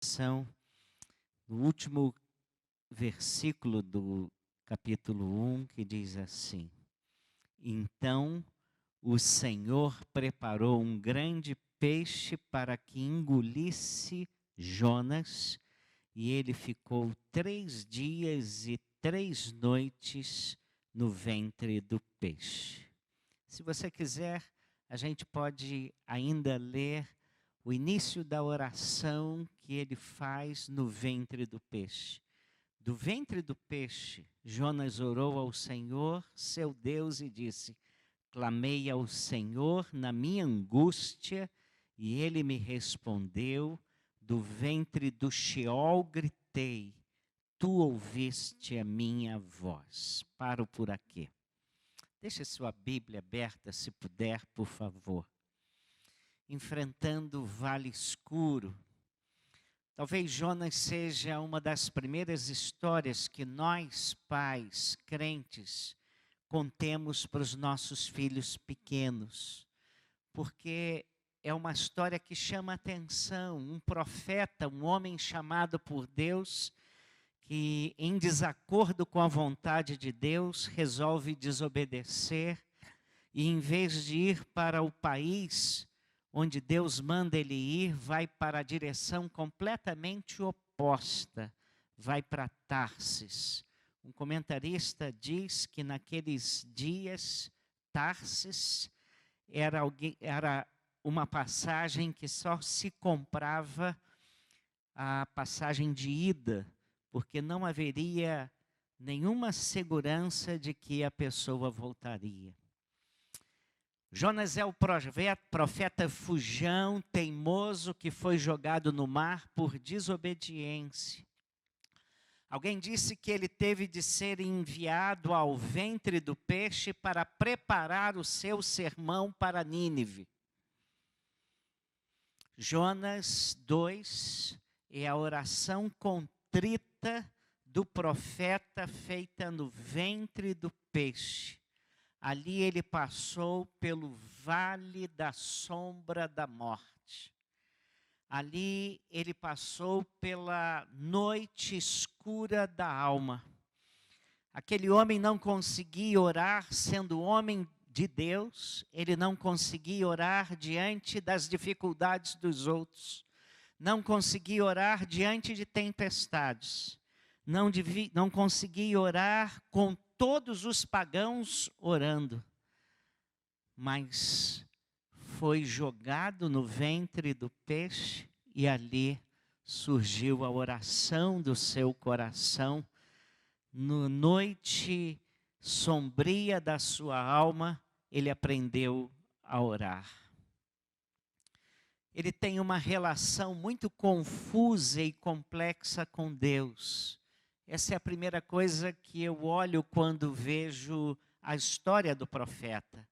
São no último versículo do capítulo 1, que diz assim: Então o Senhor preparou um grande peixe para que engolisse Jonas, e ele ficou 3 dias e 3 noites no ventre do peixe. Se você quiser, a gente pode ainda ler o início da oração que ele faz no ventre do peixe. Do ventre do peixe, Jonas orou ao Senhor, seu Deus, e disse: Clamei ao Senhor na minha angústia, e ele me respondeu. Do ventre do Sheol gritei, tu ouviste a minha voz. Paro por aqui. Deixe sua Bíblia aberta, se puder, por favor. Enfrentando o vale escuro. Talvez Jonas seja uma das primeiras histórias que nós, pais, crentes, contemos para os nossos filhos pequenos. Porque é uma história que chama atenção. Um profeta, um homem chamado por Deus, que em desacordo com a vontade de Deus, resolve desobedecer. E em vez de ir para o país onde Deus manda ele ir, vai para a direção completamente oposta, vai para Tarsis. Um comentarista diz que naqueles dias, Tarsis era uma passagem que só se comprava a passagem de ida, porque não haveria nenhuma segurança de que a pessoa voltaria. Jonas é o profeta fujão, teimoso, que foi jogado no mar por desobediência. Alguém disse que ele teve de ser enviado ao ventre do peixe para preparar o seu sermão para Nínive. Jonas 2 é a oração contrita do profeta feita no ventre do peixe. Ali ele passou pelo vale da sombra da morte. Ali ele passou pela noite escura da alma. Aquele homem não conseguia orar sendo homem de Deus, ele não conseguia orar diante das dificuldades dos outros, não conseguia orar diante de tempestades, não conseguia orar com todos os pagãos orando, mas foi jogado no ventre do peixe e ali surgiu a oração do seu coração. Na noite sombria da sua alma, ele aprendeu a orar. Ele tem uma relação muito confusa e complexa com Deus. Essa é a primeira coisa que eu olho quando vejo a história do profeta.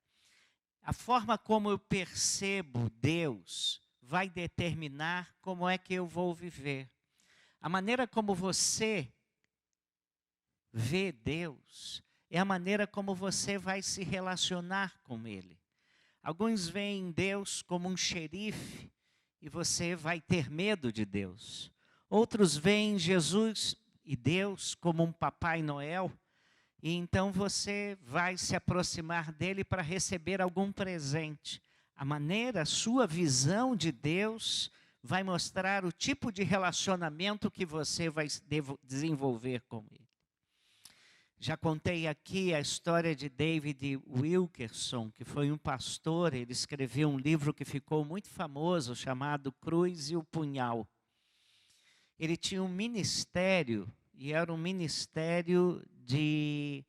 A forma como eu percebo Deus vai determinar como é que eu vou viver. A maneira como você vê Deus é a maneira como você vai se relacionar com Ele. Alguns veem Deus como um xerife e você vai ter medo de Deus. Outros veem Jesus e Deus como um Papai Noel, e então você vai se aproximar dele para receber algum presente. A sua visão de Deus vai mostrar o tipo de relacionamento que você vai desenvolver com ele. Já contei aqui a história de David Wilkerson, que foi um pastor. Ele escreveu um livro que ficou muito famoso, chamado Cruz e o Punhal. Ele tinha um ministério, e era um ministério de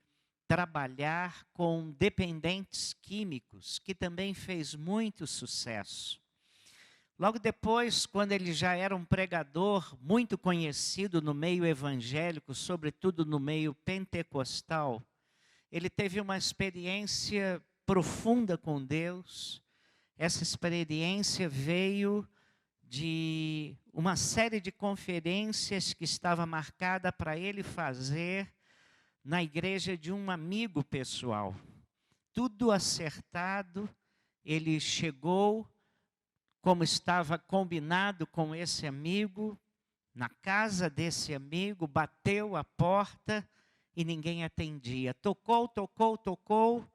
trabalhar com dependentes químicos, que também fez muito sucesso. Logo depois, quando ele já era um pregador muito conhecido no meio evangélico, sobretudo no meio pentecostal, ele teve uma experiência profunda com Deus. Essa experiência veio de uma série de conferências que estava marcada para ele fazer na igreja de um amigo pessoal. Tudo acertado, ele chegou como estava combinado com esse amigo, na casa desse amigo, bateu a porta e ninguém atendia. Tocou, tocou, tocou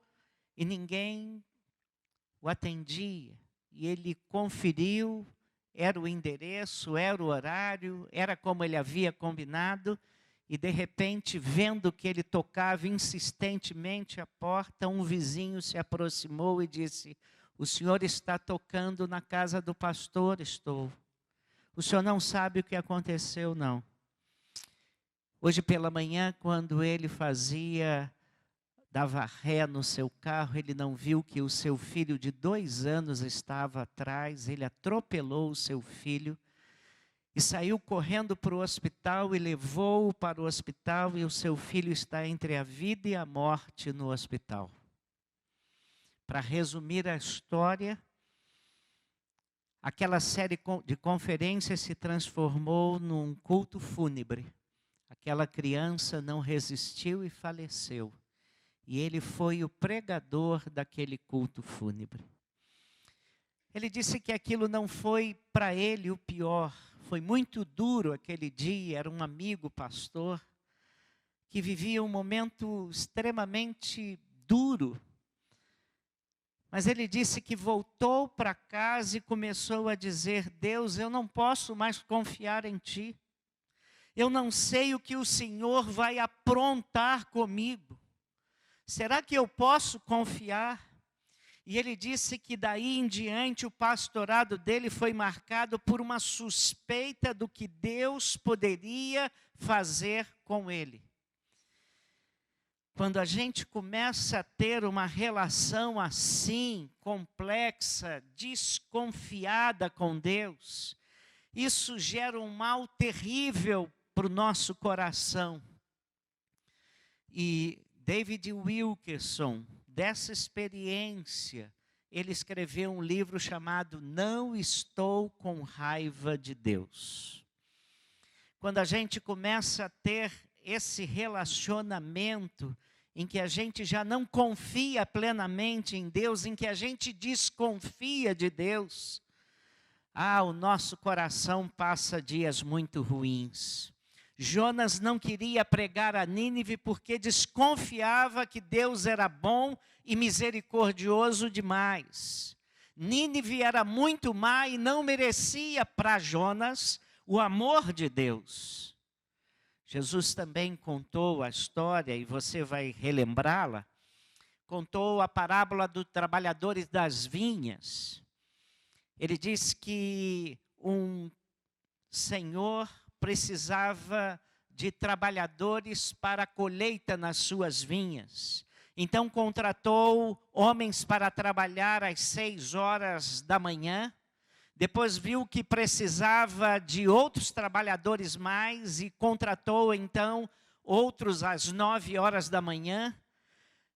e ninguém o atendia. E ele conferiu, era o endereço, era o horário, era como ele havia combinado. E de repente, vendo que ele tocava insistentemente a porta, um vizinho se aproximou e disse: "O senhor está tocando na casa do pastor?" "Estou." "O senhor não sabe o que aconteceu, não. Hoje pela manhã, quando ele dava ré no seu carro, ele não viu que o seu filho de 2 anos estava atrás, ele atropelou o seu filho e saiu correndo para o hospital e levou-o para o hospital e o seu filho está entre a vida e a morte no hospital." Para resumir a história, aquela série de conferências se transformou num culto fúnebre. Aquela criança não resistiu e faleceu. E ele foi o pregador daquele culto fúnebre. Ele disse que aquilo não foi para ele o pior. Foi muito duro aquele dia. Era um amigo pastor que vivia um momento extremamente duro. Mas ele disse que voltou para casa e começou a dizer: "Deus, eu não posso mais confiar em Ti. Eu não sei o que o Senhor vai aprontar comigo. Será que eu posso confiar?" E ele disse que daí em diante o pastorado dele foi marcado por uma suspeita do que Deus poderia fazer com ele. Quando a gente começa a ter uma relação assim, complexa, desconfiada com Deus, isso gera um mal terrível para o nosso coração. E David Wilkerson, dessa experiência, ele escreveu um livro chamado Não Estou com Raiva de Deus. Quando a gente começa a ter esse relacionamento em que a gente já não confia plenamente em Deus, em que a gente desconfia de Deus, o nosso coração passa dias muito ruins. Jonas não queria pregar a Nínive porque desconfiava que Deus era bom e misericordioso demais. Nínive era muito má e não merecia para Jonas o amor de Deus. Jesus também contou a história, e você vai relembrá-la, contou a parábola dos trabalhadores das vinhas. Ele diz que um senhor precisava de trabalhadores para a colheita nas suas vinhas. Então contratou homens para trabalhar às 6 horas da manhã. Depois viu que precisava de outros trabalhadores mais e contratou então outros às 9 horas da manhã.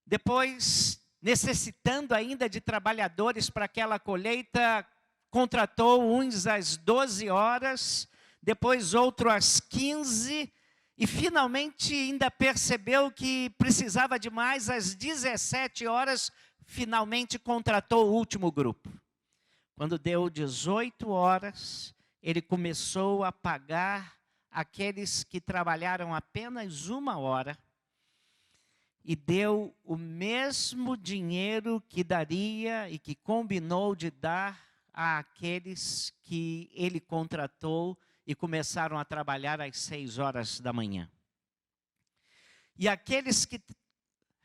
Depois, necessitando ainda de trabalhadores para aquela colheita, contratou uns às 12 horas, depois outro às 15, e finalmente ainda percebeu que precisava de mais às 17 horas, finalmente contratou o último grupo. Quando deu 18 horas, ele começou a pagar aqueles que trabalharam apenas 1 hora e deu o mesmo dinheiro que daria e que combinou de dar àqueles que ele contratou e começaram a trabalhar às 6 horas da manhã. E aqueles que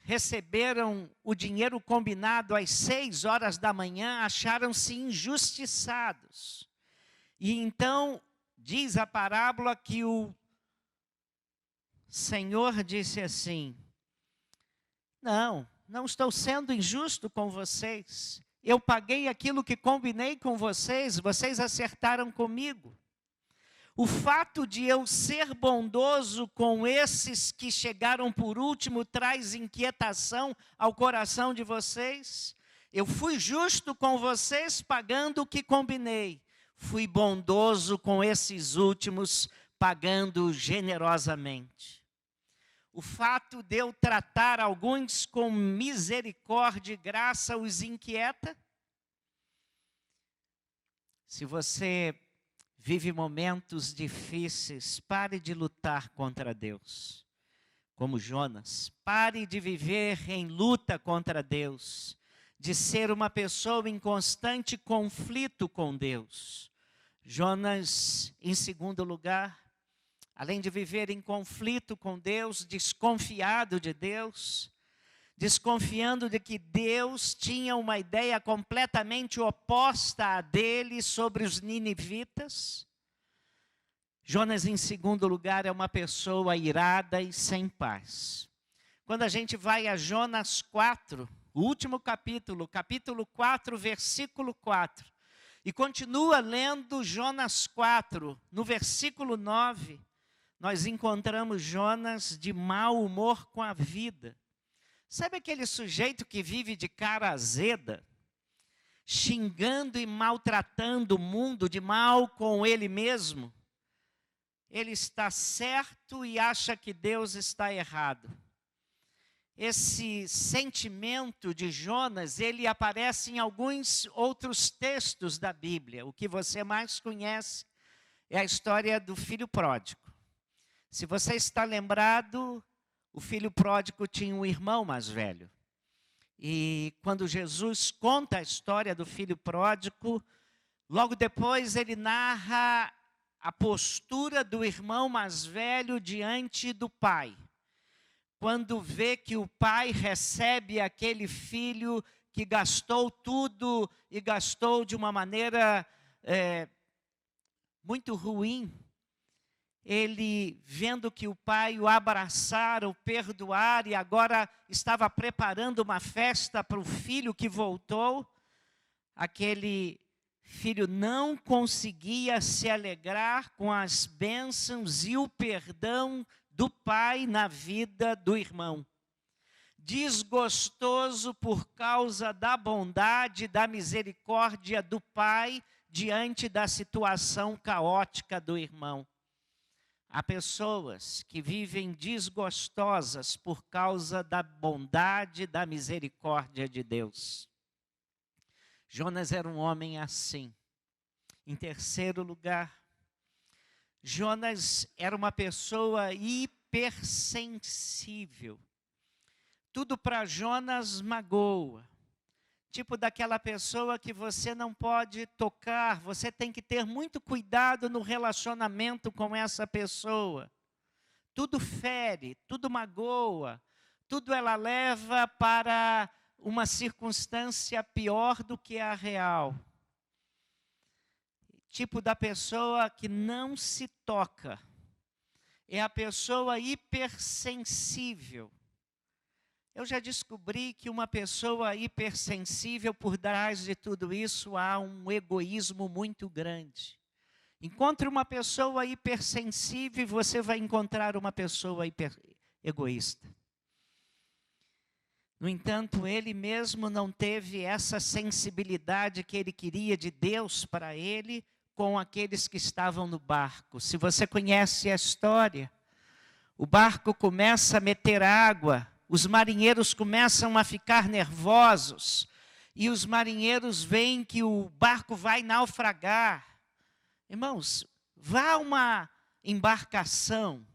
receberam o dinheiro combinado às 6 horas da manhã, acharam-se injustiçados. E então, diz a parábola que o Senhor disse assim: não estou sendo injusto com vocês. Eu paguei aquilo que combinei com vocês, vocês acertaram comigo. O fato de eu ser bondoso com esses que chegaram por último traz inquietação ao coração de vocês? Eu fui justo com vocês pagando o que combinei. Fui bondoso com esses últimos pagando generosamente. O fato de eu tratar alguns com misericórdia e graça os inquieta? Se você vive momentos difíceis, pare de lutar contra Deus. Como Jonas, pare de viver em luta contra Deus, de ser uma pessoa em constante conflito com Deus. Jonas, em segundo lugar, além de viver em conflito com Deus, desconfiado de Deus, desconfiando de que Deus tinha uma ideia completamente oposta à dele sobre os ninivitas. Jonas, em segundo lugar, é uma pessoa irada e sem paz. Quando a gente vai a Jonas 4, o último capítulo, capítulo 4, versículo 4, e continua lendo Jonas 4, no versículo 9, nós encontramos Jonas de mau humor com a vida. Sabe aquele sujeito que vive de cara azeda, xingando e maltratando o mundo, de mal com ele mesmo? Ele está certo e acha que Deus está errado. Esse sentimento de Jonas, ele aparece em alguns outros textos da Bíblia. O que você mais conhece é a história do filho pródigo. Se você está lembrado, o filho pródigo tinha um irmão mais velho. E quando Jesus conta a história do filho pródigo, logo depois ele narra a postura do irmão mais velho diante do pai. Quando vê que o pai recebe aquele filho que gastou tudo e gastou de uma maneira muito ruim, ele, vendo que o pai o abraçara, o perdoar, e agora estava preparando uma festa para o filho que voltou, aquele filho não conseguia se alegrar com as bênçãos e o perdão do pai na vida do irmão. Desgostoso por causa da bondade, da misericórdia do pai diante da situação caótica do irmão. Há pessoas que vivem desgostosas por causa da bondade, da misericórdia de Deus. Jonas era um homem assim. Em terceiro lugar, Jonas era uma pessoa hipersensível. Tudo para Jonas magoa. Tipo daquela pessoa que você não pode tocar, você tem que ter muito cuidado no relacionamento com essa pessoa. Tudo fere, tudo magoa, tudo ela leva para uma circunstância pior do que a real. Tipo da pessoa que não se toca. É a pessoa hipersensível. Eu já descobri que uma pessoa hipersensível, por trás de tudo isso, há um egoísmo muito grande. Encontre uma pessoa hipersensível e você vai encontrar uma pessoa egoísta. No entanto, ele mesmo não teve essa sensibilidade que ele queria de Deus para ele com aqueles que estavam no barco. Se você conhece a história, o barco começa a meter água, os marinheiros começam a ficar nervosos, e os marinheiros veem que o barco vai naufragar. Irmãos, vá a uma embarcação,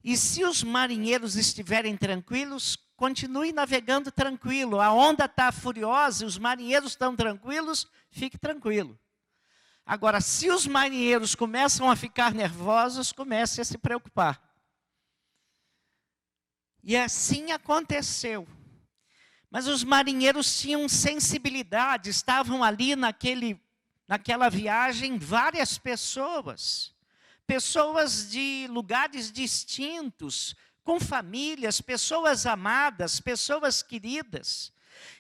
e se os marinheiros estiverem tranquilos, continue navegando tranquilo. A onda está furiosa, os marinheiros estão tranquilos, fique tranquilo. Agora, se os marinheiros começam a ficar nervosos, comece a se preocupar. E assim aconteceu. Mas os marinheiros tinham sensibilidade, estavam ali naquela viagem várias pessoas. Pessoas de lugares distintos, com famílias, pessoas amadas, pessoas queridas.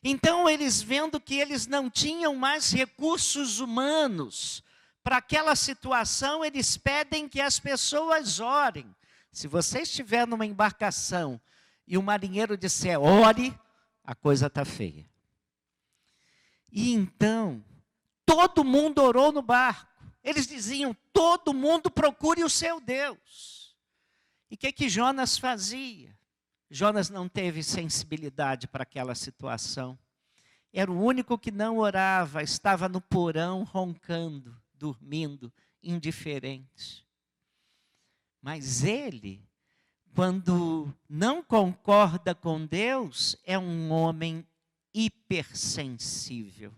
Então eles, vendo que eles não tinham mais recursos humanos para aquela situação, eles pedem que as pessoas orem. Se você estiver numa embarcação e o marinheiro disser, ore, a coisa está feia. E então, todo mundo orou no barco. Eles diziam, todo mundo procure o seu Deus. E o que Jonas fazia? Jonas não teve sensibilidade para aquela situação. Era o único que não orava, estava no porão roncando, dormindo, indiferente. Mas ele, quando não concorda com Deus, é um homem hipersensível.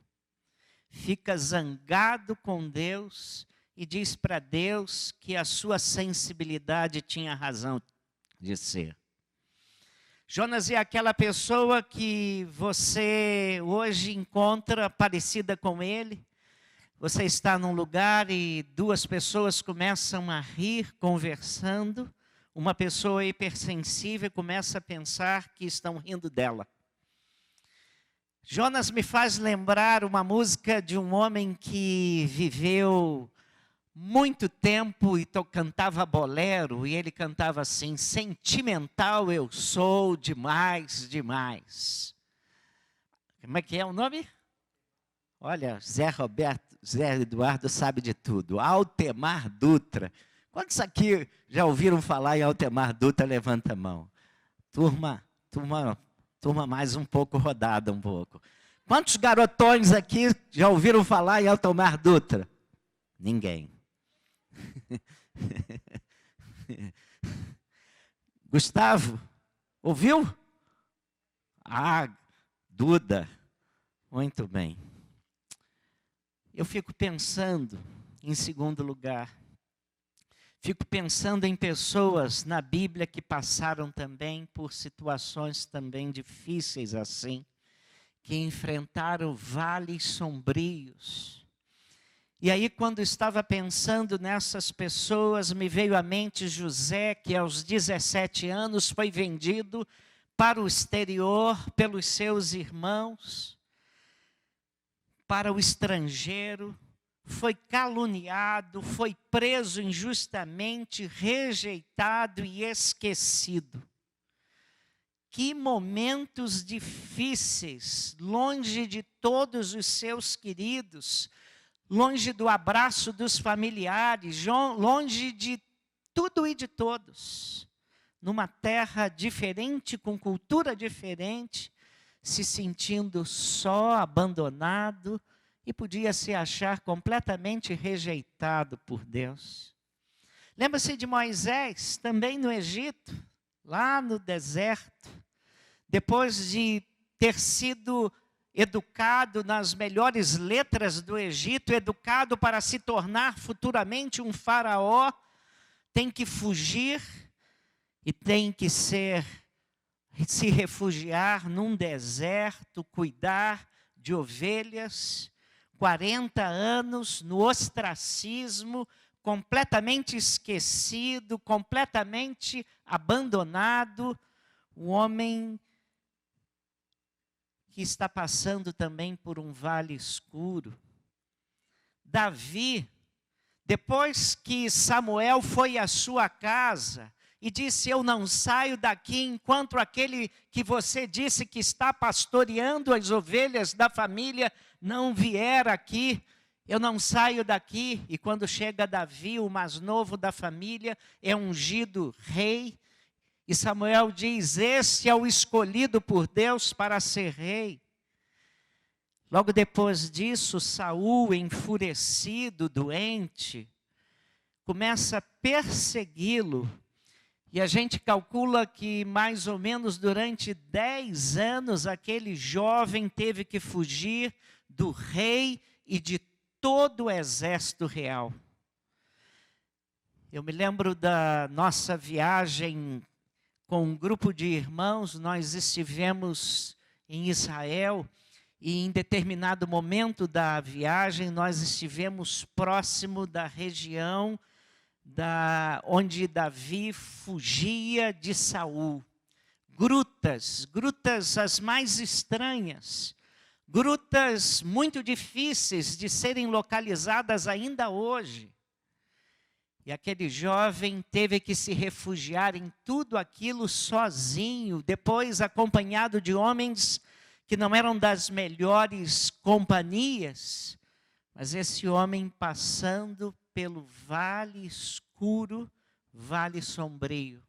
Fica zangado com Deus e diz para Deus que a sua sensibilidade tinha razão de ser. Jonas é aquela pessoa que você hoje encontra parecida com ele. Você está num lugar e duas pessoas começam a rir, conversando. Uma pessoa hipersensível começa a pensar que estão rindo dela. Jonas me faz lembrar uma música de um homem que viveu muito tempo e cantava bolero, e ele cantava assim: sentimental eu sou demais, demais. Como é que é o nome? Olha, Zé Eduardo sabe de tudo. Altemar Dutra. Quantos aqui já ouviram falar em Altemar Dutra? Levanta a mão. Turma mais um pouco rodada, um pouco. Quantos garotões aqui já ouviram falar em Altemar Dutra? Ninguém. Gustavo, ouviu? Ah, Duda. Muito bem. Eu fico pensando, em segundo lugar, fico pensando em pessoas na Bíblia que passaram também por situações também difíceis assim, que enfrentaram vales sombrios. E aí, quando estava pensando nessas pessoas, me veio à mente José, que aos 17 anos foi vendido para o exterior pelos seus irmãos, para o estrangeiro, foi caluniado, foi preso injustamente, rejeitado e esquecido. Que momentos difíceis, longe de todos os seus queridos, longe do abraço dos familiares, longe de tudo e de todos. Numa terra diferente, com cultura diferente, se sentindo só, abandonado, e podia se achar completamente rejeitado por Deus. Lembra-se de Moisés, também no Egito, lá no deserto, depois de ter sido educado nas melhores letras do Egito, educado para se tornar futuramente um faraó, tem que fugir e tem que se refugiar num deserto, cuidar de ovelhas, 40 anos no ostracismo, completamente esquecido, completamente abandonado, o homem que está passando também por um vale escuro. Davi, depois que Samuel foi à sua casa e disse: eu não saio daqui enquanto aquele que você disse que está pastoreando as ovelhas da família não vier aqui, eu não saio daqui. E quando chega Davi, o mais novo da família, é ungido rei. E Samuel diz: esse é o escolhido por Deus para ser rei. Logo depois disso, Saul, enfurecido, doente, começa a persegui-lo. E a gente calcula que mais ou menos durante 10 anos, aquele jovem teve que fugir do rei e de todo o exército real. Eu me lembro da nossa viagem com um grupo de irmãos, nós estivemos em Israel e em determinado momento da viagem nós estivemos próximo da região onde Davi fugia de Saul. Grutas as mais estranhas, grutas muito difíceis de serem localizadas ainda hoje. E aquele jovem teve que se refugiar em tudo aquilo sozinho, depois acompanhado de homens que não eram das melhores companhias, mas esse homem passando pelo vale escuro, vale sombrio.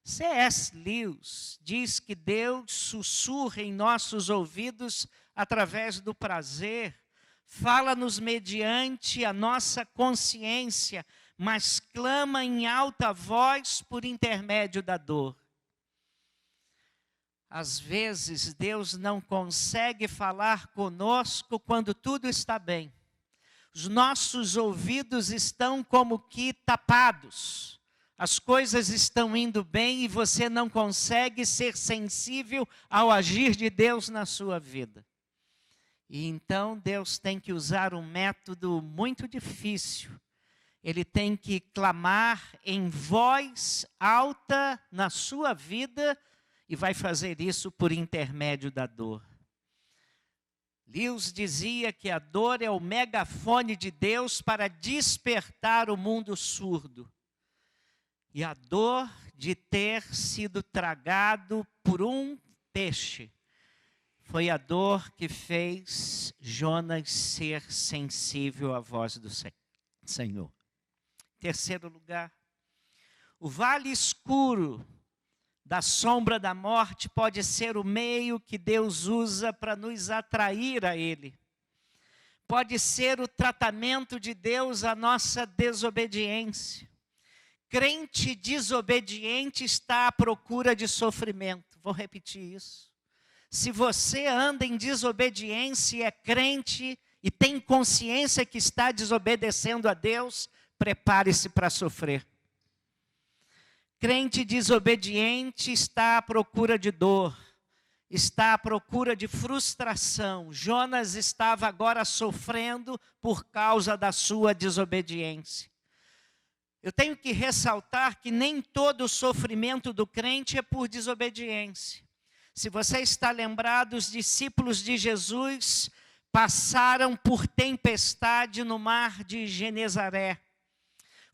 C.S. Lewis diz que Deus sussurra em nossos ouvidos através do prazer, fala-nos mediante a nossa consciência, mas clama em alta voz por intermédio da dor. Às vezes, Deus não consegue falar conosco quando tudo está bem. Os nossos ouvidos estão como que tapados. As coisas estão indo bem e você não consegue ser sensível ao agir de Deus na sua vida. E então Deus tem que usar um método muito difícil. Ele tem que clamar em voz alta na sua vida e vai fazer isso por intermédio da dor. Lewis dizia que a dor é o megafone de Deus para despertar o mundo surdo. E a dor de ter sido tragado por um peixe foi a dor que fez Jonas ser sensível à voz do Senhor. Terceiro lugar, o vale escuro da sombra da morte pode ser o meio que Deus usa para nos atrair a Ele. Pode ser o tratamento de Deus à nossa desobediência. Crente desobediente está à procura de sofrimento. Vou repetir isso. Se você anda em desobediência e é crente e tem consciência que está desobedecendo a Deus, prepare-se para sofrer. Crente desobediente está à procura de dor, está à procura de frustração. Jonas estava agora sofrendo por causa da sua desobediência. Eu tenho que ressaltar que nem todo o sofrimento do crente é por desobediência. Se você está lembrado, os discípulos de Jesus passaram por tempestade no mar de Genezaré.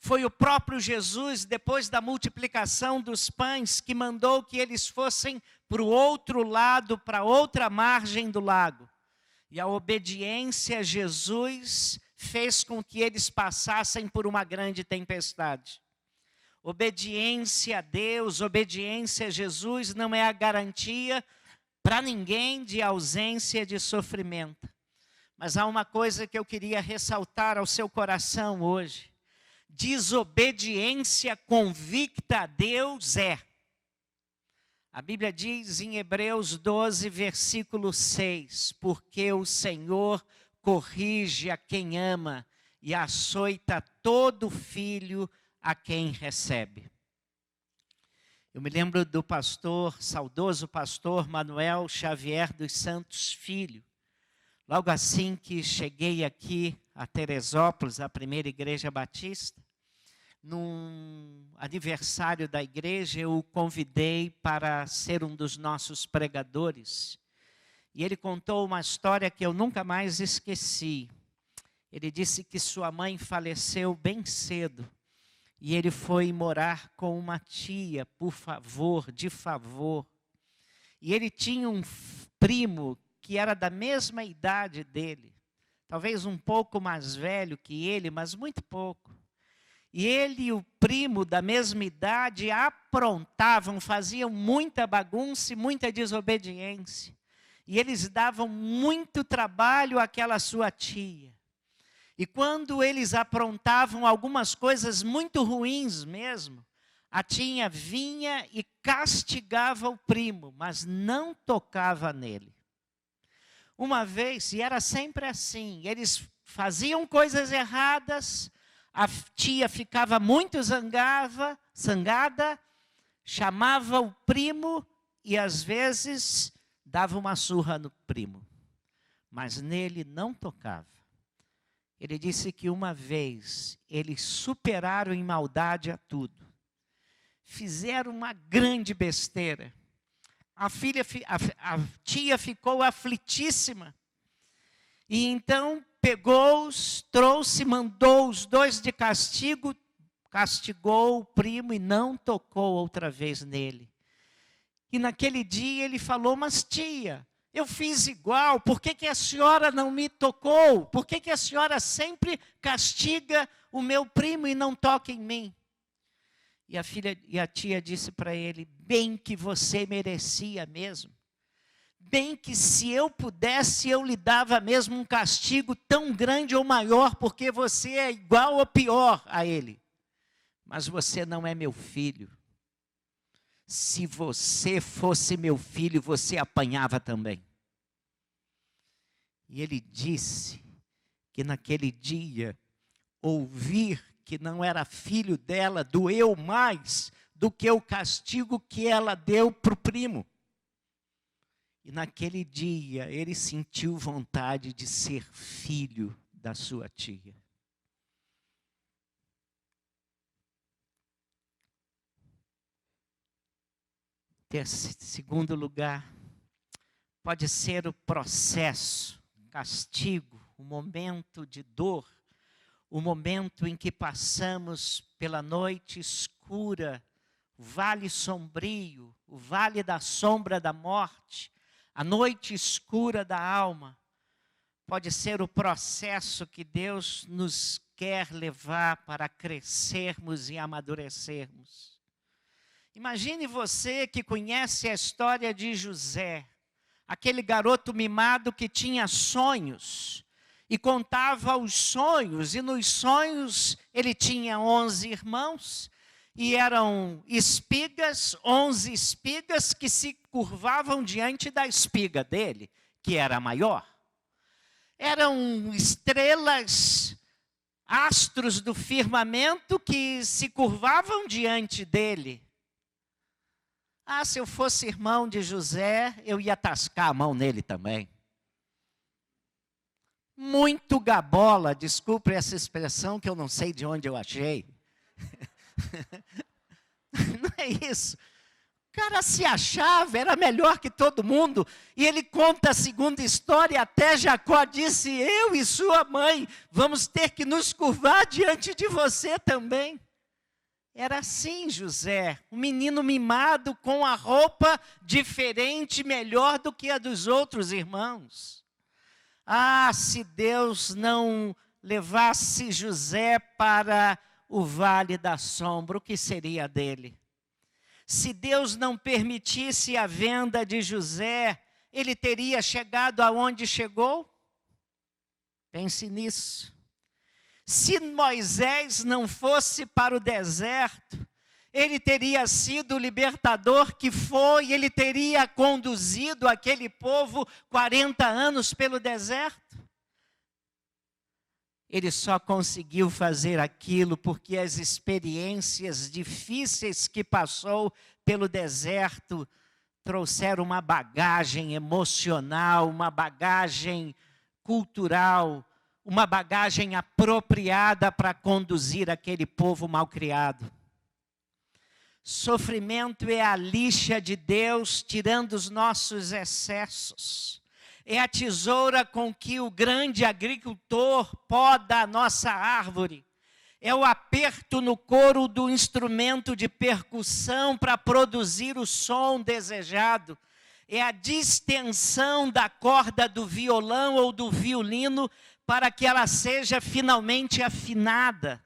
Foi o próprio Jesus, depois da multiplicação dos pães, que mandou que eles fossem para o outro lado, para outra margem do lago. E a obediência a Jesus fez com que eles passassem por uma grande tempestade. Obediência a Deus, obediência a Jesus não é a garantia para ninguém de ausência de sofrimento. Mas há uma coisa que eu queria ressaltar ao seu coração hoje. Desobediência convicta a Deus é. A Bíblia diz em Hebreus 12, versículo 6, porque o Senhor corrige a quem ama e açoita todo filho a quem recebe. Eu me lembro do saudoso pastor Manuel Xavier dos Santos Filho. Logo assim que cheguei aqui a Teresópolis, a primeira igreja batista, num aniversário da igreja, eu o convidei para ser um dos nossos pregadores. E ele contou uma história que eu nunca mais esqueci. Ele disse que sua mãe faleceu bem cedo. E ele foi morar com uma tia, de favor. E ele tinha um primo que era da mesma idade dele. Talvez um pouco mais velho que ele, mas muito pouco. E ele e o primo da mesma idade aprontavam, faziam muita bagunça e muita desobediência. E eles davam muito trabalho àquela sua tia. E quando eles aprontavam algumas coisas muito ruins mesmo, a tia vinha e castigava o primo, mas não tocava nele. Uma vez, e era sempre assim, eles faziam coisas erradas, a tia ficava muito zangada, chamava o primo e às vezes dava uma surra no primo, mas nele não tocava. Ele disse que uma vez eles superaram em maldade a tudo. Fizeram uma grande besteira. A tia ficou aflitíssima. E então pegou-os, trouxe, mandou os dois de castigo, castigou o primo e não tocou outra vez nele. E naquele dia ele falou, mas tia, eu fiz igual, por que a senhora não me tocou? Por que a senhora sempre castiga o meu primo e não toca em mim? E a tia disse para ele, bem que você merecia mesmo. bem que se eu pudesse, eu lhe dava mesmo um castigo tão grande ou maior, porque você é igual ou pior a ele. Mas você não é meu filho. Se você fosse meu filho, você apanhava também. E ele disse que naquele dia, ouvir que não era filho dela doeu mais do que o castigo que ela deu para o primo. E naquele dia, ele sentiu vontade de ser filho da sua tia. Segundo lugar, pode ser o processo, castigo, o momento de dor, o momento em que passamos pela noite escura, o vale sombrio, o vale da sombra da morte, a noite escura da alma. Pode ser o processo que Deus nos quer levar para crescermos e amadurecermos. Imagine você que conhece a história de José, aquele garoto mimado que tinha sonhos e contava os sonhos, e nos sonhos ele tinha 11 irmãos, e eram espigas, 11 espigas que se curvavam diante da espiga dele, que era maior. Eram estrelas, astros do firmamento que se curvavam diante dele. Ah, se eu fosse irmão de José, eu ia tascar a mão nele também. Muito gabola, desculpe essa expressão que eu não sei de onde eu achei. Não é isso. O cara se achava, era melhor que todo mundo. E ele conta a segunda história, até Jacó disse, eu e sua mãe vamos ter que nos curvar diante de você também. Era assim José, um menino mimado com a roupa diferente, melhor do que a dos outros irmãos. Ah, se Deus não levasse José para o vale da sombra, o que seria dele? Se Deus não permitisse a venda de José, ele teria chegado aonde chegou? Pense nisso. Se Moisés não fosse para o deserto, ele teria sido o libertador que foi, ele teria conduzido aquele povo 40 anos pelo deserto. Ele só conseguiu fazer aquilo porque as experiências difíceis que passou pelo deserto trouxeram uma bagagem emocional, uma bagagem cultural, uma bagagem apropriada para conduzir aquele povo malcriado. Sofrimento é a lixa de Deus tirando os nossos excessos. É a tesoura com que o grande agricultor poda a nossa árvore. É o aperto no couro do instrumento de percussão para produzir o som desejado. É a distensão da corda do violão ou do violino para que ela seja finalmente afinada.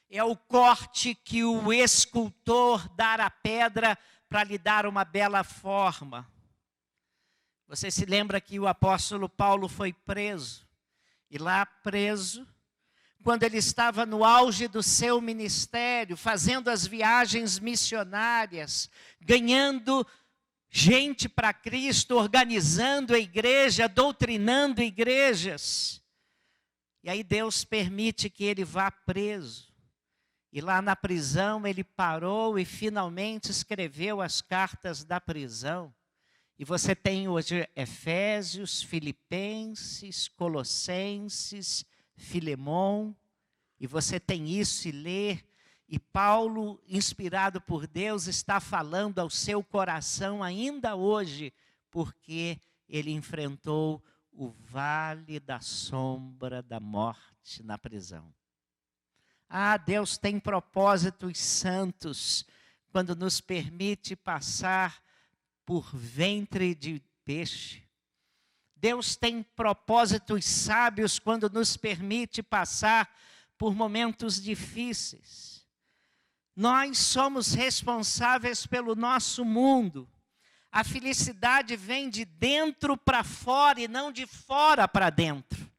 É o corte que o escultor dá à pedra para lhe dar uma bela forma. Você se lembra que o apóstolo Paulo foi preso? E lá preso, quando ele estava no auge do seu ministério, fazendo as viagens missionárias, ganhando gente para Cristo, organizando a igreja, doutrinando igrejas. E aí Deus permite que ele vá preso. E lá na prisão ele parou e finalmente escreveu as cartas da prisão. E você tem hoje Efésios, Filipenses, Colossenses, Filemon. E você tem isso e lê. E Paulo, inspirado por Deus, está falando ao seu coração ainda hoje, porque ele enfrentou o vale da sombra da morte na prisão. Ah, Deus tem propósitos santos quando nos permite passar por ventre de peixe. Deus tem propósitos sábios quando nos permite passar por momentos difíceis. Nós somos responsáveis pelo nosso mundo. A felicidade vem de dentro para fora e não de fora para dentro.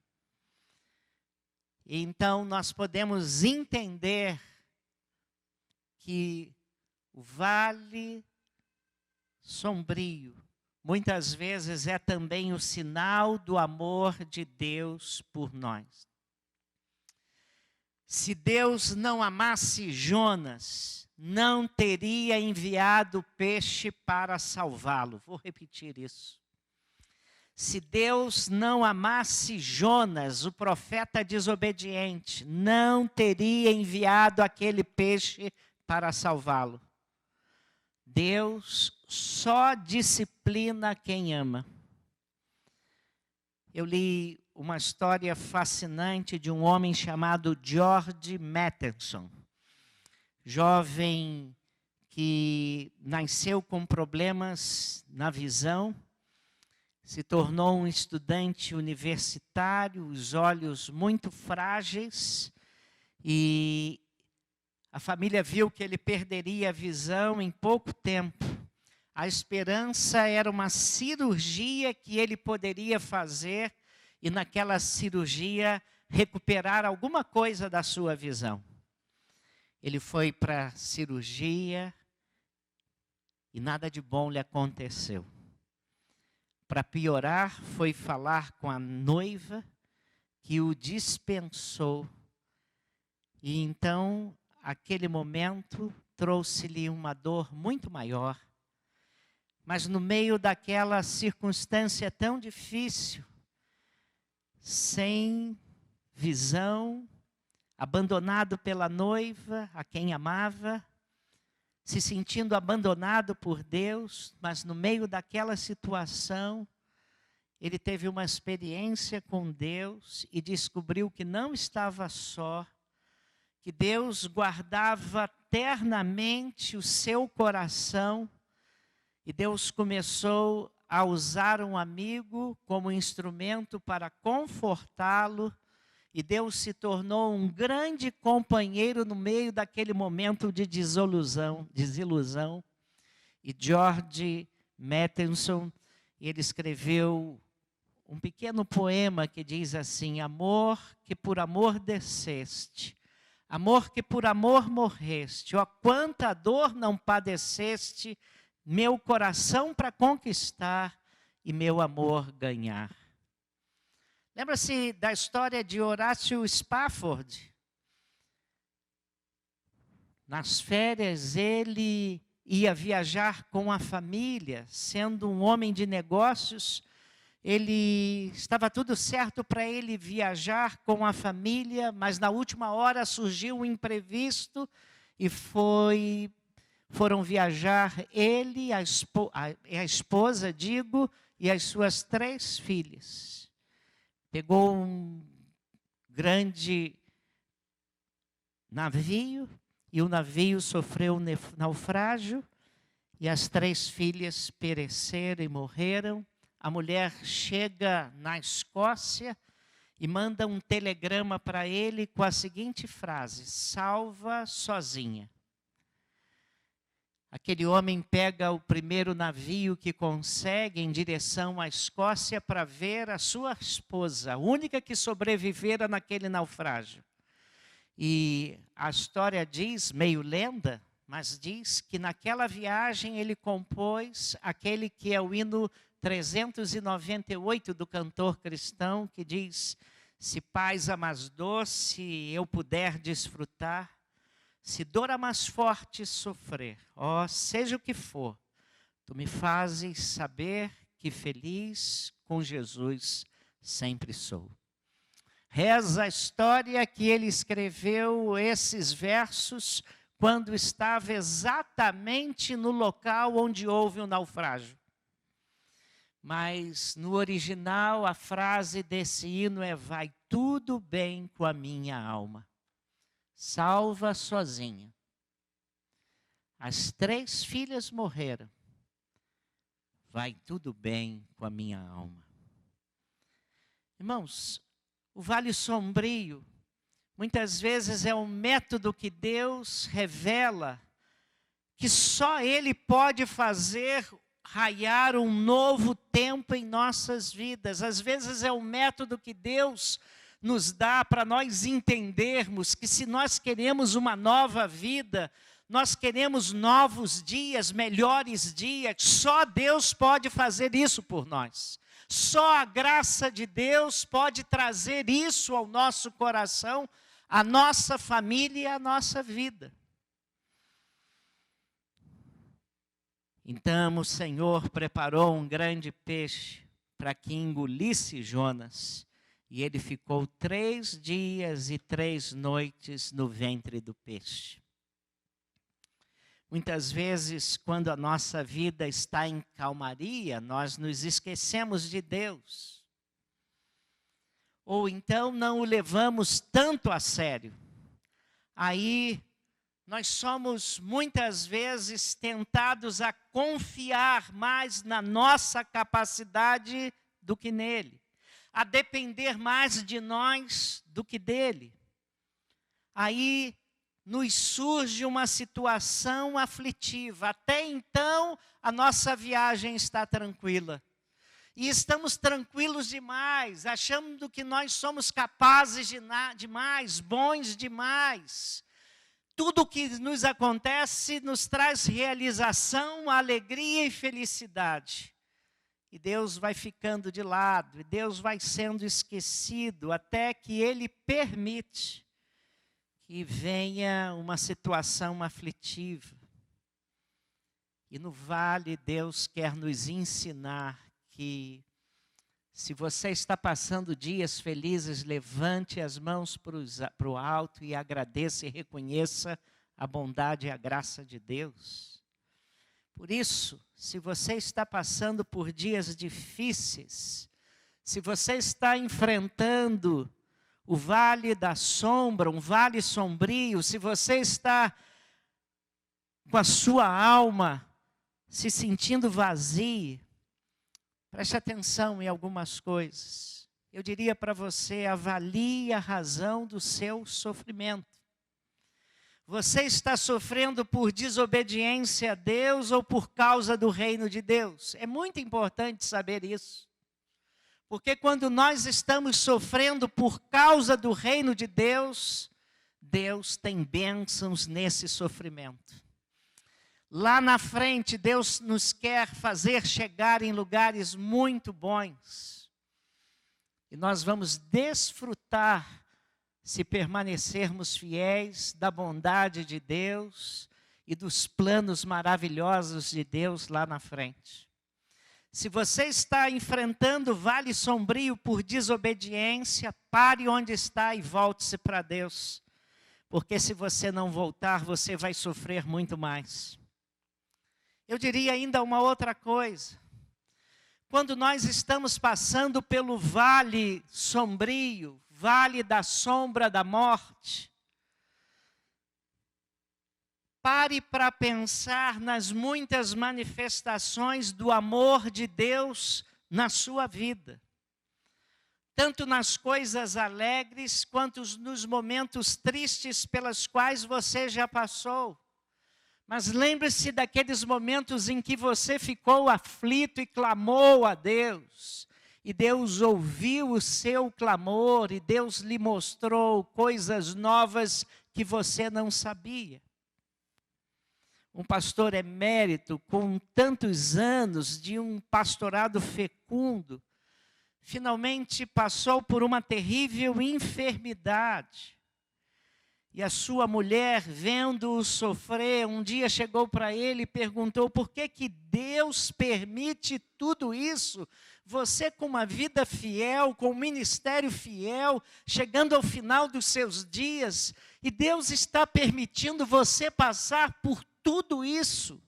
Então nós podemos entender que o vale sombrio muitas vezes é também o sinal do amor de Deus por nós. Se Deus não amasse Jonas, não teria enviado peixe para salvá-lo. Vou repetir isso. Se Deus não amasse Jonas, o profeta desobediente, não teria enviado aquele peixe para salvá-lo. Deus só disciplina quem ama. Eu li uma história fascinante de um homem chamado George Matheson. Jovem que nasceu com problemas na visão, se tornou um estudante universitário, os olhos muito frágeis, e a família viu que ele perderia a visão em pouco tempo. A esperança era uma cirurgia que ele poderia fazer e naquela cirurgia recuperar alguma coisa da sua visão. Ele foi para a cirurgia e nada de bom lhe aconteceu. Para piorar, foi falar com a noiva que o dispensou. E então, aquele momento trouxe-lhe uma dor muito maior. Mas no meio daquela circunstância tão difícil, sem visão, abandonado pela noiva, a quem amava, se sentindo abandonado por Deus, mas no meio daquela situação, ele teve uma experiência com Deus e descobriu que não estava só, que Deus guardava ternamente o seu coração, e Deus começou a usar um amigo como instrumento para confortá-lo, e Deus se tornou um grande companheiro no meio daquele momento de desilusão. E George Matheson, ele escreveu um pequeno poema que diz assim: amor que por amor desceste, amor que por amor morreste, ó quanta dor não padeceste, meu coração para conquistar e meu amor ganhar. Lembra-se da história de Horácio Spafford? Nas férias ele ia viajar com a família, sendo um homem de negócios, estava tudo certo para ele viajar com a família, mas na última hora surgiu um imprevisto e foram viajar ele, a esposa, e as suas 3 filhas. Pegou um grande navio e o navio sofreu naufrágio e as 3 filhas pereceram e morreram. A mulher chega na Escócia e manda um telegrama para ele com a seguinte frase: salva sozinha. Aquele homem pega o primeiro navio que consegue em direção à Escócia para ver a sua esposa, a única que sobrevivera naquele naufrágio. E a história diz, meio lenda, mas diz que naquela viagem ele compôs aquele que é o hino 398 do cantor cristão, que diz: se paz a mais doce eu puder desfrutar, se dor a mais forte sofrer, ó, seja o que for, tu me fazes saber que feliz com Jesus sempre sou. Reza a história que ele escreveu esses versos quando estava exatamente no local onde houve o naufrágio. Mas no original a frase desse hino é: vai tudo bem com a minha alma. Salva sozinha. As 3 filhas morreram. Vai tudo bem com a minha alma. Irmãos, o vale sombrio, muitas vezes é um método que Deus revela, que só Ele pode fazer raiar um novo tempo em nossas vidas. Às vezes é o método que Deus nos dá para nós entendermos que se nós queremos uma nova vida, nós queremos novos dias, melhores dias, só Deus pode fazer isso por nós. Só a graça de Deus pode trazer isso ao nosso coração, à nossa família e à nossa vida. Então o Senhor preparou um grande peixe para que engolisse Jonas. E ele ficou 3 dias e 3 noites no ventre do peixe. Muitas vezes, quando a nossa vida está em calmaria, nós nos esquecemos de Deus. Ou então não o levamos tanto a sério. Aí nós somos muitas vezes tentados a confiar mais na nossa capacidade do que nele. A depender mais de nós do que dele. Aí nos surge uma situação aflitiva. Até então, a nossa viagem está tranquila. E estamos tranquilos demais, achando que nós somos capazes de mais, bons demais. Tudo que nos acontece nos traz realização, alegria e felicidade. E Deus vai ficando de lado, e Deus vai sendo esquecido, até que Ele permite que venha uma situação aflitiva. E no vale, Deus quer nos ensinar que, se você está passando dias felizes, levante as mãos para o alto e agradeça e reconheça a bondade e a graça de Deus. Por isso, se você está passando por dias difíceis, se você está enfrentando o vale da sombra, um vale sombrio, se você está com a sua alma se sentindo vazia, preste atenção em algumas coisas. Eu diria para você, avalie a razão do seu sofrimento. Você está sofrendo por desobediência a Deus ou por causa do reino de Deus? É muito importante saber isso. Porque quando nós estamos sofrendo por causa do reino de Deus, Deus tem bênçãos nesse sofrimento. Lá na frente, Deus nos quer fazer chegar em lugares muito bons. E nós vamos desfrutar, se permanecermos fiéis, da bondade de Deus e dos planos maravilhosos de Deus lá na frente. Se você está enfrentando vale sombrio por desobediência, pare onde está e volte-se para Deus. Porque se você não voltar, você vai sofrer muito mais. Eu diria ainda uma outra coisa. Quando nós estamos passando pelo vale sombrio, vale da sombra da morte, pare para pensar nas muitas manifestações do amor de Deus na sua vida. Tanto nas coisas alegres, quanto nos momentos tristes pelas quais você já passou. Mas lembre-se daqueles momentos em que você ficou aflito e clamou a Deus. E Deus ouviu o seu clamor e Deus lhe mostrou coisas novas que você não sabia. Um pastor emérito com tantos anos de um pastorado fecundo, finalmente passou por uma terrível enfermidade. E a sua mulher, vendo-o sofrer, um dia chegou para ele e perguntou: por que Deus permite tudo isso? Você com uma vida fiel, com um ministério fiel, chegando ao final dos seus dias, e Deus está permitindo você passar por tudo isso.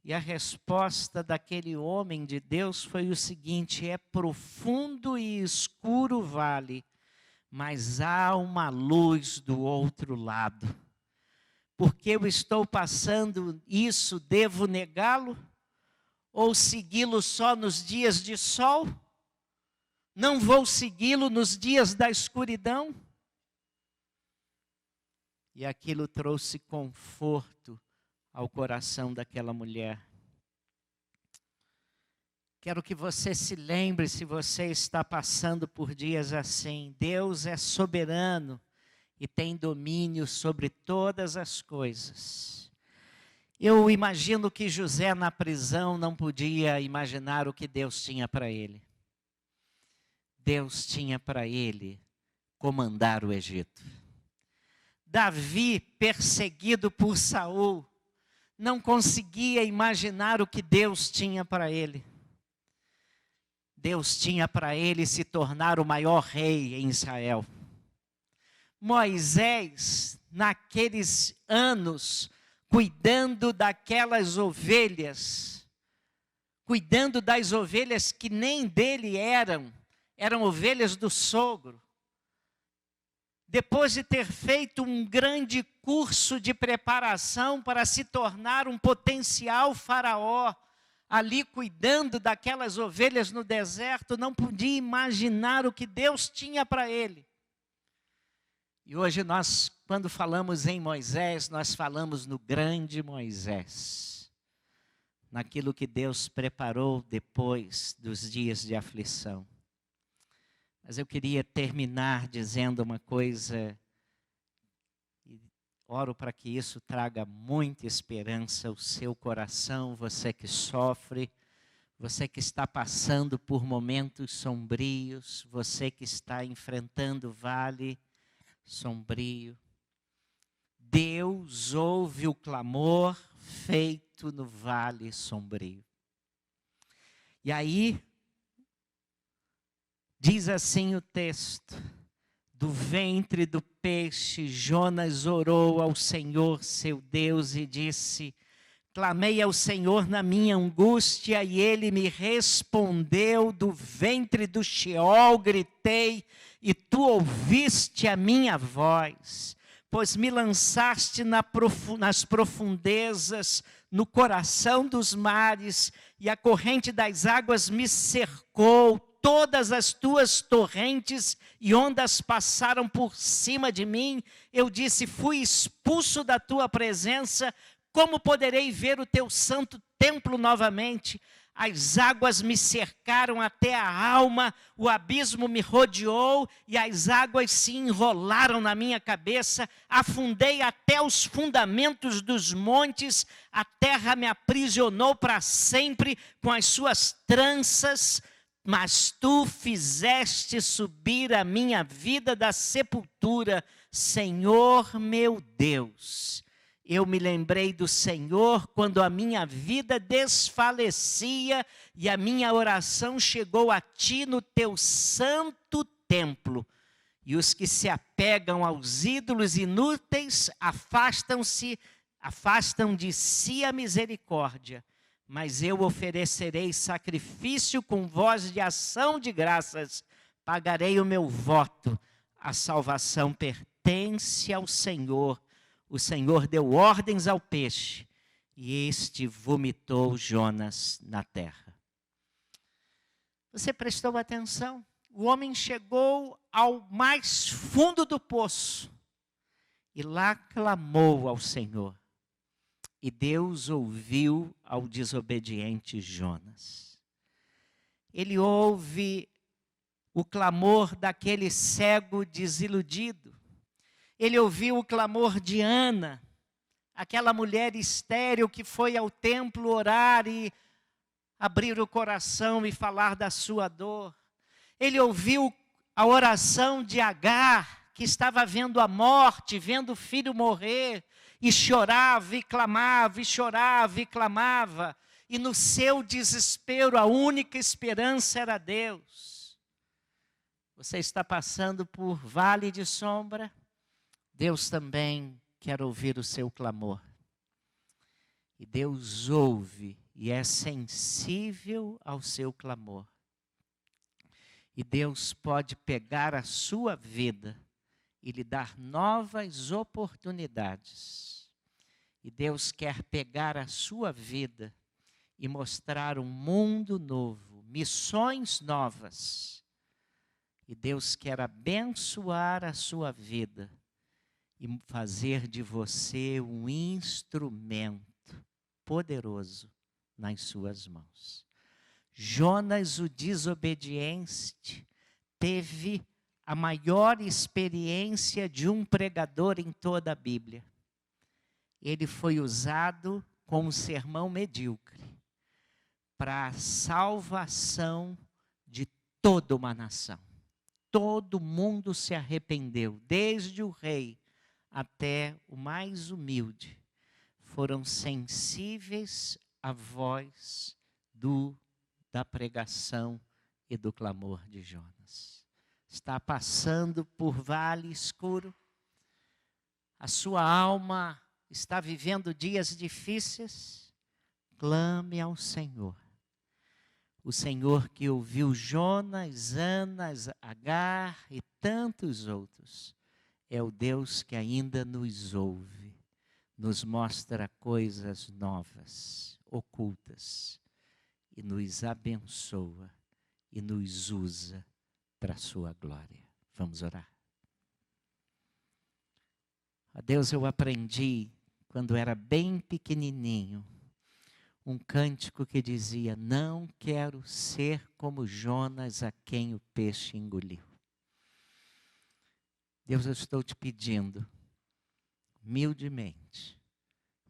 E a resposta daquele homem de Deus foi o seguinte: é profundo e escuro o vale, mas há uma luz do outro lado. Porque eu estou passando isso, devo negá-lo? Ou segui-lo só nos dias de sol? Não vou segui-lo nos dias da escuridão? E aquilo trouxe conforto ao coração daquela mulher. Quero que você se lembre, se você está passando por dias assim, Deus é soberano e tem domínio sobre todas as coisas. Eu imagino que José na prisão não podia imaginar o que Deus tinha para ele. Deus tinha para ele comandar o Egito. Davi, perseguido por Saul, não conseguia imaginar o que Deus tinha para ele. Deus tinha para ele se tornar o maior rei em Israel. Moisés, naqueles anos, cuidando daquelas ovelhas, cuidando das ovelhas que nem dele eram ovelhas do sogro. Depois de ter feito um grande curso de preparação para se tornar um potencial faraó, ali cuidando daquelas ovelhas no deserto, não podia imaginar o que Deus tinha para ele. E hoje nós, quando falamos em Moisés, nós falamos no grande Moisés, naquilo que Deus preparou depois dos dias de aflição. Mas eu queria terminar dizendo uma coisa, e oro para que isso traga muita esperança ao seu coração, você que sofre, você que está passando por momentos sombrios, você que está enfrentando o vale sombrio. Deus ouve o clamor feito no vale sombrio. E aí, diz assim o texto: do ventre do peixe, Jonas orou ao Senhor seu Deus e disse: clamei ao Senhor na minha angústia e ele me respondeu. Do ventre do Sheol gritei e tu ouviste a minha voz. Pois me lançaste nas profundezas, no coração dos mares, e a corrente das águas me cercou. Todas as tuas torrentes e ondas passaram por cima de mim. Eu disse: fui expulso da tua presença. Como poderei ver o teu santo templo novamente? As águas me cercaram até a alma, o abismo me rodeou e as águas se enrolaram na minha cabeça. Afundei até os fundamentos dos montes, a terra me aprisionou para sempre com as suas tranças. Mas tu fizeste subir a minha vida da sepultura, Senhor meu Deus. Eu me lembrei do Senhor quando a minha vida desfalecia e a minha oração chegou a ti no teu santo templo. E os que se apegam aos ídolos inúteis afastam de si a misericórdia. Mas eu oferecerei sacrifício com voz de ação de graças. Pagarei o meu voto. A salvação pertence ao Senhor. O Senhor deu ordens ao peixe e este vomitou Jonas na terra. Você prestou atenção? O homem chegou ao mais fundo do poço e lá clamou ao Senhor. E Deus ouviu ao desobediente Jonas. Ele ouve o clamor daquele cego desiludido. Ele ouviu o clamor de Ana, aquela mulher estéril que foi ao templo orar e abrir o coração e falar da sua dor. Ele ouviu a oração de Agar, que estava vendo a morte, vendo o filho morrer, e chorava e clamava, e chorava e clamava, e no seu desespero a única esperança era Deus. Você está passando por vale de sombra? Deus também quer ouvir o seu clamor. E Deus ouve e é sensível ao seu clamor. E Deus pode pegar a sua vida e lhe dar novas oportunidades. E Deus quer pegar a sua vida e mostrar um mundo novo, missões novas. E Deus quer abençoar a sua vida e fazer de você um instrumento poderoso nas suas mãos. Jonas, o desobediente, teve a maior experiência de um pregador em toda a Bíblia. Ele foi usado como sermão medíocre para a salvação de toda uma nação. Todo mundo se arrependeu, desde o rei até o mais humilde. Foram sensíveis à voz da pregação e do clamor de Jonas. Está passando por vale escuro, a sua alma está vivendo dias difíceis, clame ao Senhor. O Senhor que ouviu Jonas, Anas, Agar e tantos outros, é o Deus que ainda nos ouve, nos mostra coisas novas, ocultas, e nos abençoa e nos usa para a sua glória. Vamos orar. A Deus, eu aprendi, quando era bem pequenininho, um cântico que dizia: não quero ser como Jonas, a quem o peixe engoliu. Deus, eu estou te pedindo, humildemente,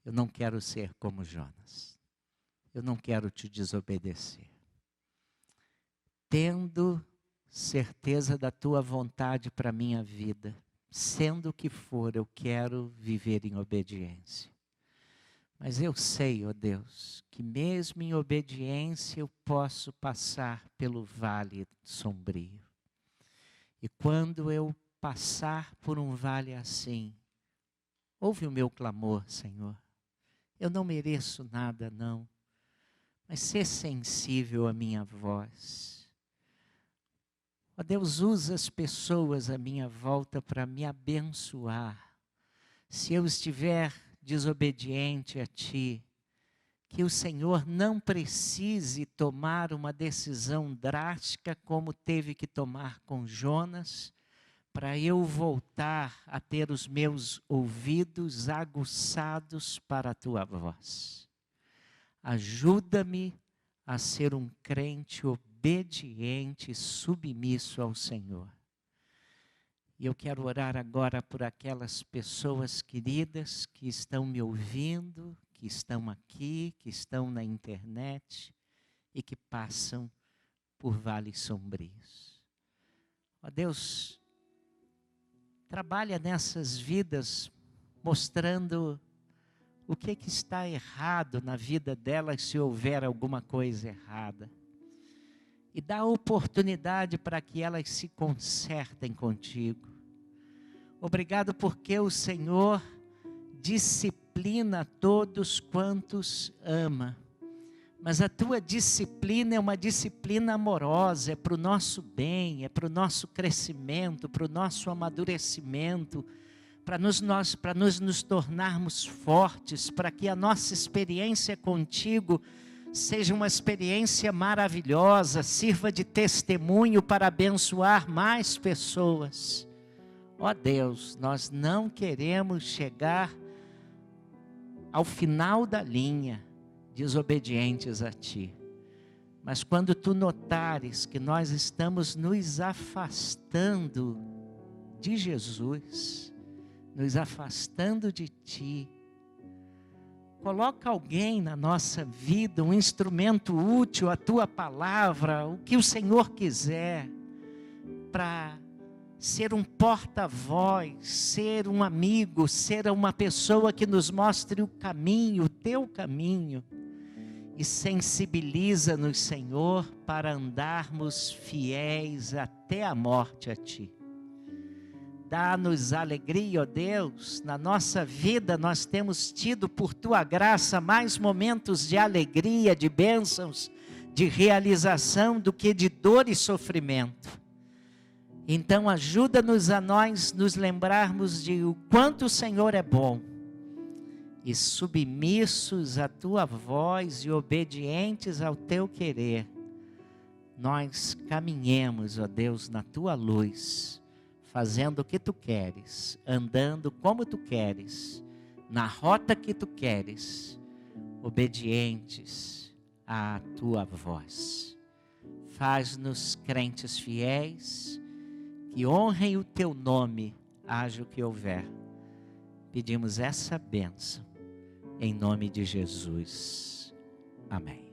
eu não quero ser como Jonas. Eu não quero te desobedecer. Tendo certeza da tua vontade para a minha vida, sendo o que for, eu quero viver em obediência. Mas eu sei, ó Deus, que mesmo em obediência eu posso passar pelo vale sombrio. E quando eu passar por um vale assim, ouve o meu clamor, Senhor. Eu não mereço nada, não. Mas ser sensível à minha voz. Ó Deus, usa as pessoas à minha volta para me abençoar. Se eu estiver desobediente a Ti, que o Senhor não precise tomar uma decisão drástica como teve que tomar com Jonas, para eu voltar a ter os meus ouvidos aguçados para a Tua voz. Ajuda-me a ser um crente obediente e submisso ao Senhor. E eu quero orar agora por aquelas pessoas queridas que estão me ouvindo, que estão aqui, que estão na internet e que passam por vales sombrios. Ó Deus, trabalha nessas vidas mostrando o que está errado na vida delas, se houver alguma coisa errada. E dá oportunidade para que elas se consertem contigo. Obrigado porque o Senhor disciplina todos quantos ama. Mas a tua disciplina é uma disciplina amorosa, é para o nosso bem, é para o nosso crescimento, para o nosso amadurecimento, para nos tornarmos fortes, para que a nossa experiência contigo seja uma experiência maravilhosa, sirva de testemunho para abençoar mais pessoas. Ó Deus, nós não queremos chegar ao final da linha desobedientes a Ti. Mas quando Tu notares que nós estamos nos afastando de Jesus, nos afastando de Ti, coloca alguém na nossa vida, um instrumento útil, a Tua palavra, o que o Senhor quiser, para ser um porta-voz, ser um amigo, ser uma pessoa que nos mostre o caminho, o Teu caminho, e sensibiliza-nos, Senhor, para andarmos fiéis até a morte a Ti. Dá-nos alegria, ó Deus, na nossa vida nós temos tido por Tua graça mais momentos de alegria, de bênçãos, de realização do que de dor e sofrimento. Então ajuda-nos a nós nos lembrarmos de o quanto o Senhor é bom e submissos à Tua voz e obedientes ao Teu querer, nós caminhemos, ó Deus, na Tua luz, fazendo o que Tu queres, andando como Tu queres, na rota que Tu queres, obedientes à Tua voz. Faz-nos crentes fiéis, que honrem o teu nome, haja o que houver. Pedimos essa bênção, em nome de Jesus. Amém.